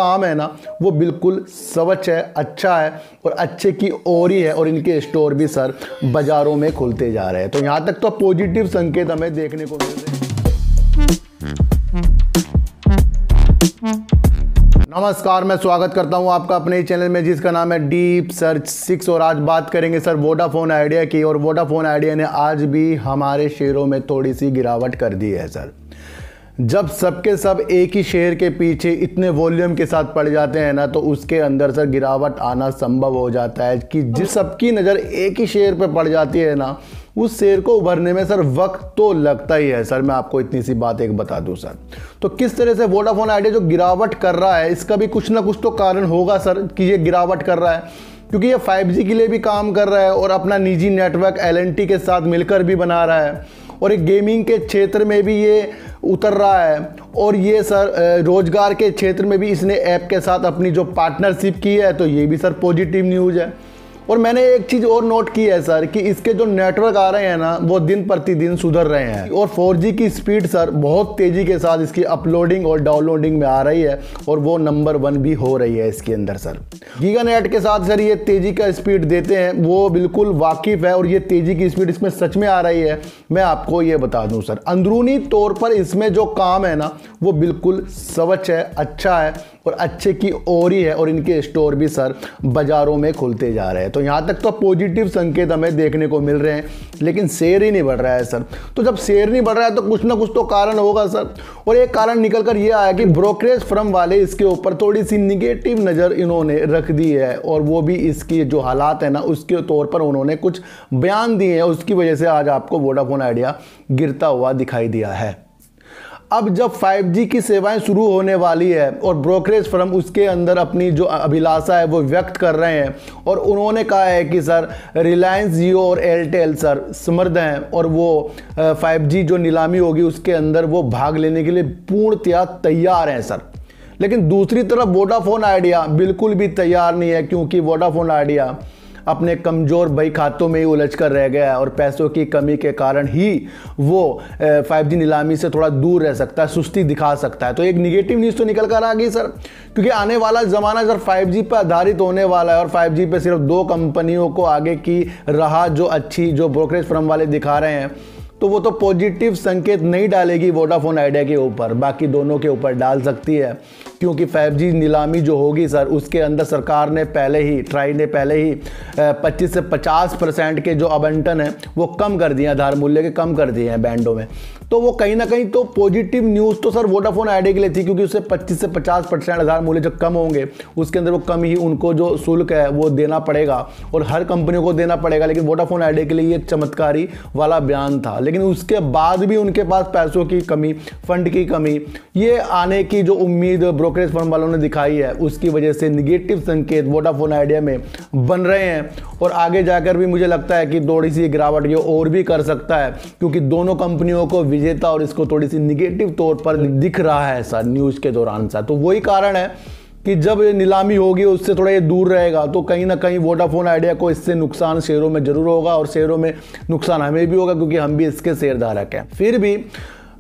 काम है ना वो बिल्कुल स्वच्छ है, अच्छा है और अच्छे की ओर ही है और इनके स्टोर भी सर बाज़ारों में खुलते जा रहे हैं। तो यहाँ तक तो पॉजिटिव संकेत हमें देखने को मिल रहे हैं। नमस्कार, मैं स्वागत करता हूं आपका अपने चैनल में जिसका नाम है डीप सर्च 6 और आज बात करेंगे सर वोडाफोन आइडिया की। और वोडाफोन आइडिया ने आज भी हमारे शेयरों में थोड़ी सी गिरावट कर दी है सर। जब सबके सब एक ही शेयर के पीछे इतने वॉल्यूम के साथ पड़ जाते हैं ना तो उसके अंदर सर गिरावट आना संभव हो जाता है कि जिस सबकी नज़र एक ही शेयर पर पड़ जाती है ना उस शेयर को उभरने में सर वक्त तो लगता ही है सर। मैं आपको इतनी सी बात एक बता दूं सर, तो किस तरह से वोडाफोन आइडिया जो गिरावट कर रहा है इसका भी कुछ ना कुछ तो कारण होगा सर कि ये गिरावट कर रहा है, क्योंकि ये 5G के लिए भी काम कर रहा है और अपना निजी नेटवर्क L&T के साथ मिलकर भी बना रहा है और एक गेमिंग के क्षेत्र में भी ये उतर रहा है और ये सर रोजगार के क्षेत्र में भी इसने ऐप के साथ अपनी जो पार्टनरशिप की है, तो ये भी सर पॉजिटिव न्यूज़ है। और मैंने एक चीज़ और नोट की है सर कि इसके जो नेटवर्क आ रहे हैं ना वो दिन प्रतिदिन सुधर रहे हैं और 4G की स्पीड सर बहुत तेज़ी के साथ इसकी अपलोडिंग और डाउनलोडिंग में आ रही है और वो नंबर 1 भी हो रही है इसके अंदर सर। गीगानेट के साथ सर ये तेज़ी का स्पीड देते हैं, वो बिल्कुल वाकिफ़ है और ये तेज़ी की स्पीड इसमें सच में आ रही है। मैं आपको ये बता दूँ सर, अंदरूनी तौर पर इसमें जो काम है ना वो बिल्कुल स्वच्छ है, अच्छा है और अच्छे की ओर ही है और इनके स्टोर भी सर बाज़ारों में खुलते जा रहे हैं। तो यहाँ तक तो पॉजिटिव संकेत हमें देखने को मिल रहे हैं, लेकिन शेयर ही नहीं बढ़ रहा है सर। तो जब शेयर नहीं बढ़ रहा है तो कुछ ना कुछ तो कारण होगा सर। और एक कारण निकल कर ये आया कि ब्रोकरेज फर्म वाले इसके ऊपर थोड़ी सी निगेटिव नज़र इन्होंने रख दी है और वो भी इसकी जो हालात है ना उसके तौर पर उन्होंने कुछ बयान दिए हैं, उसकी वजह से आज आपको वोडाफोन आइडिया गिरता हुआ दिखाई दिया है। अब जब 5G की सेवाएं शुरू होने वाली है और ब्रोकरेज फर्म उसके अंदर अपनी जो अभिलाषा है वो व्यक्त कर रहे हैं और उन्होंने कहा है कि सर रिलायंस जियो और एयरटेल सर समर्थ हैं और वो 5G जो नीलामी होगी उसके अंदर वो भाग लेने के लिए पूर्णतया तैयार हैं सर। लेकिन दूसरी तरफ वोडाफोन आइडिया बिल्कुल भी तैयार नहीं है, क्योंकि वोडाफोन आइडिया अपने कमज़ोर बही खातों में ही उलझ कर रह गया है और पैसों की कमी के कारण ही वो 5G नीलामी से थोड़ा दूर रह सकता है, सुस्ती दिखा सकता है। तो एक निगेटिव न्यूज़ तो निकल कर आ गई सर, क्योंकि आने वाला ज़माना सर 5G पर आधारित होने वाला है और 5G पे सिर्फ 2 कंपनियों को आगे की राह जो अच्छी जो ब्रोकरेज फर्म वाले दिखा रहे हैं, तो वो तो पॉजिटिव संकेत नहीं डालेगी वोडाफोन आइडिया के ऊपर, बाकी दोनों के ऊपर डाल सकती है। क्योंकि 5G नीलामी जो होगी सर उसके अंदर सरकार ने पहले ही ट्राई ने पहले ही 25 से 50% के जो आवंटन है वो कम कर दिए हैं, आधार मूल्य के कम कर दिए हैं बैंडों में। तो वो कहीं ना कहीं तो पॉजिटिव न्यूज़ तो सर वोडाफोन आइडिया के लिए थी, क्योंकि उससे 25 से 50% आधार मूल्य जब कम होंगे उसके अंदर वो कम ही उनको जो शुल्क है वो देना पड़ेगा और हर कंपनियों को देना पड़ेगा। लेकिन वोडाफोन आइडिया के लिए ये चमत्कारी वाला बयान था, लेकिन उसके बाद भी उनके पास पैसों की कमी, फंड की कमी, ये आने की जो उम्मीद ब्रोकरेज फर्म वालों ने दिखाई है उसकी वजह से निगेटिव संकेत वोडाफोन आइडिया में बन रहे हैं। और आगे जाकर भी मुझे लगता है कि थोड़ी सी गिरावट ये और भी कर सकता है, क्योंकि दोनों कंपनियों को विजेता और इसको थोड़ी सी निगेटिव तौर पर दिख रहा है सर न्यूज़ के दौरान सर। तो वही कारण है कि जब ये नीलामी होगी उससे थोड़ा ये दूर रहेगा तो कहीं ना कहीं वोडाफोन आइडिया को इससे नुकसान शेयरों में जरूर होगा और शेयरों में नुकसान हमें भी होगा, क्योंकि हम भी इसके शेयरधारक हैं। फिर भी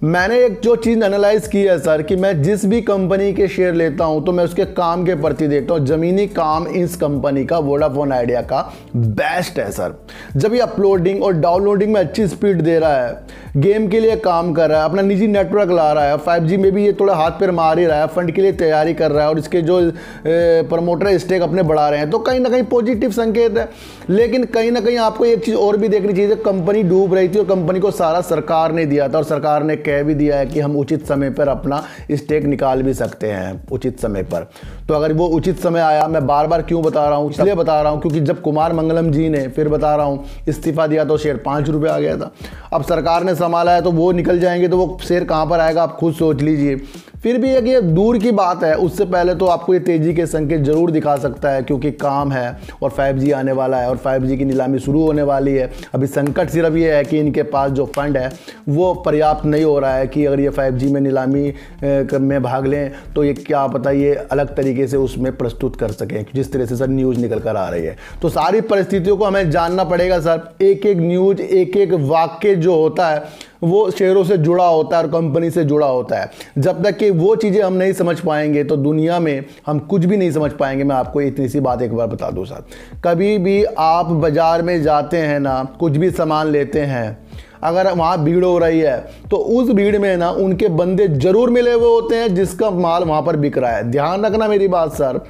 मैंने एक जो चीज़ एनालाइज की है सर कि मैं जिस भी कंपनी के शेयर लेता हूं तो मैं उसके काम के प्रति देखता हूं। ज़मीनी काम इस कंपनी का वोडाफोन आइडिया का बेस्ट है सर। जब ये अपलोडिंग और डाउनलोडिंग में अच्छी स्पीड दे रहा है, गेम के लिए काम कर रहा है, अपना निजी नेटवर्क ला रहा है, 5G में भी ये थोड़ा हाथ पैर मार ही रहा है, फंड के लिए तैयारी कर रहा है और इसके जो प्रमोटर स्टेक अपने बढ़ा रहे हैं, तो कहीं ना कहीं पॉजिटिव संकेत है। लेकिन कहीं ना कहीं आपको एक चीज़ और भी देखनी चाहिए, कंपनी डूब रही थी और कंपनी को सारा सरकार ने दिया था और सरकार ने कह भी दिया है कि हम उचित समय पर अपना स्टेक निकाल भी सकते हैं उचित समय पर। तो अगर वो उचित समय आया, मैं बार बार क्यों बता रहा हूँ, इसलिए बता रहा हूँ क्योंकि जब कुमार मंगलम जी ने, फिर बता रहा हूँ, इस्तीफा दिया तो शेयर 5 रुपये आ गया था। अब सरकार ने संभाला है तो वो निकल जाएंगे तो वो शेयर कहाँ पर आएगा आप खुद सोच लीजिए। फिर भी एक ये दूर की बात है, उससे पहले तो आपको ये तेज़ी के संकेत जरूर दिखा सकता है, क्योंकि काम है और 5G आने वाला है और 5G की नीलामी शुरू होने वाली है। अभी संकट सिर्फ ये है कि इनके पास जो फंड है वो पर्याप्त नहीं हो रहा है कि अगर ये 5G में नीलामी में भाग लें तो ये क्या पता ये अलग तरीके से उसमें प्रस्तुत कर सकें, जिस तरह से सर न्यूज़ निकल कर आ रही है। तो सारी परिस्थितियों को हमें जानना पड़ेगा सर। एक एक न्यूज़, एक एक वाक्य जो होता है वो शेयरों से जुड़ा होता है और कंपनी से जुड़ा होता है। जब तक कि वो चीज़ें हम नहीं समझ पाएंगे तो दुनिया में हम कुछ भी नहीं समझ पाएंगे। मैं आपको इतनी सी बात एक बार बता दूँ सर, कभी भी आप बाज़ार में जाते हैं ना, कुछ भी सामान लेते हैं, अगर वहाँ भीड़ हो रही है तो उस भीड़ में ना उनके बंदे जरूर मिले हुए होते हैं जिसका माल वहाँ पर बिक रहा है। ध्यान रखना मेरी बात सर,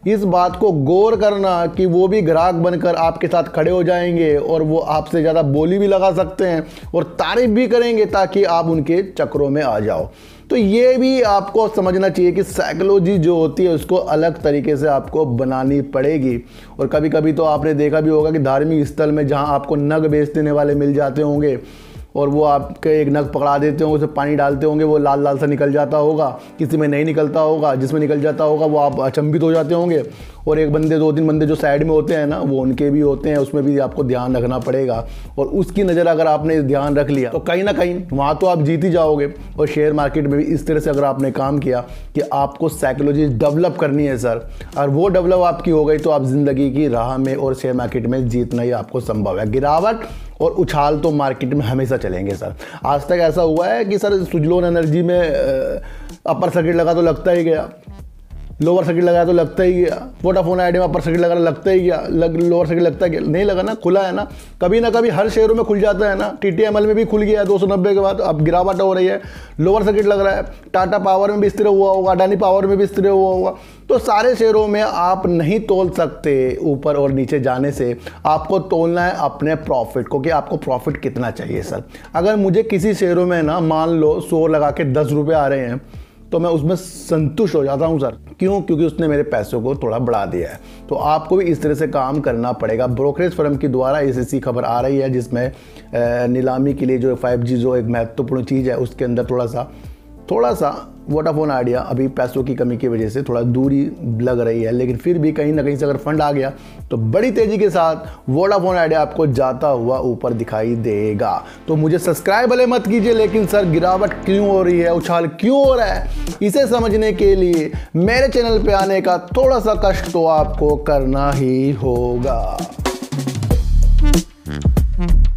इस बात को गौर करना कि वो भी ग्राहक बनकर आपके साथ खड़े हो जाएंगे और वो आपसे ज़्यादा बोली भी लगा सकते हैं और तारीफ भी करेंगे ताकि आप उनके चक्रों में आ जाओ। तो ये भी आपको समझना चाहिए कि साइकोलॉजी जो होती है उसको अलग तरीके से आपको बनानी पड़ेगी। और कभी कभी तो आपने देखा भी होगा कि धार्मिक स्थल में जहाँ आपको नग बेच देने वाले मिल जाते होंगे और वो आपके एक नग पकड़ा देते होंगे, उसमें पानी डालते होंगे, वो लाल लाल सा निकल जाता होगा, किसी में नहीं निकलता होगा, जिसमें निकल जाता होगा वो आप अचंभित हो जाते होंगे। और एक बंदे 2-3 बंदे जो साइड में होते हैं ना, वो उनके भी होते हैं, उसमें भी आपको ध्यान रखना पड़ेगा। और उसकी नज़र अगर आपने ध्यान रख लिया तो कहीं ना कहीं वहाँ तो आप जीत ही जाओगे। और शेयर मार्केट में भी इस तरह से अगर आपने काम किया कि आपको साइकोलॉजी डेवलप करनी है सर, और वो डेवलप आपकी हो गई तो आप ज़िंदगी की राह में और शेयर मार्केट में जीतना ही आपको संभव है। गिरावट और उछाल तो मार्केट में हमेशा चलेंगे सर। आज तक ऐसा हुआ है कि सर सुजलोन एनर्जी में अपर सर्किट लगा तो लगता ही गया, लोअर सर्किट लगाया तो लगता ही गया, वोडाफोन आइडिया में अपर सर्किट लगा लगता ही गया, लोअर सर्किट लगता ही नहीं लगा ना, खुला है ना कभी हर शेयरों में खुल जाता है ना। TTML में भी खुल गया है 290 के बाद, अब गिरावट हो रही है, लोअर सर्किट लग रहा है। टाटा पावर में भी इस तरह हुआ होगा, अडानी पावर में भी इस तरह हुआ होगा। तो सारे शेयरों में आप नहीं तोल सकते ऊपर और नीचे जाने से, आपको तोलना है अपने प्रॉफिट को कि आपको प्रॉफिट कितना चाहिए सर। अगर मुझे किसी शेयरों में ना मान लो 100 लगा के 10 रुपये आ रहे हैं तो मैं उसमें संतुष्ट हो जाता हूं सर। क्यों? क्योंकि उसने मेरे पैसों को थोड़ा बढ़ा दिया है। तो आपको भी इस तरह से काम करना पड़ेगा। ब्रोकरेज फर्म के द्वारा ऐसी खबर आ रही है जिसमें नीलामी के लिए जो 5G जो एक महत्वपूर्ण चीज़ है उसके अंदर थोड़ा सा वोडाफोन आइडिया अभी पैसों की कमी की वजह से थोड़ा दूरी लग रही है, लेकिन फिर भी कहीं ना कहीं से अगर फंड आ गया तो बड़ी तेज़ी के साथ वोडाफोन आइडिया आपको जाता हुआ ऊपर दिखाई देगा। तो मुझे सब्सक्राइब भले मत कीजिए, लेकिन सर गिरावट क्यों हो रही है, उछाल क्यों हो रहा है, इसे समझने के लिए मेरे चैनल पे आने का थोड़ा सा कष्ट तो आपको करना ही होगा।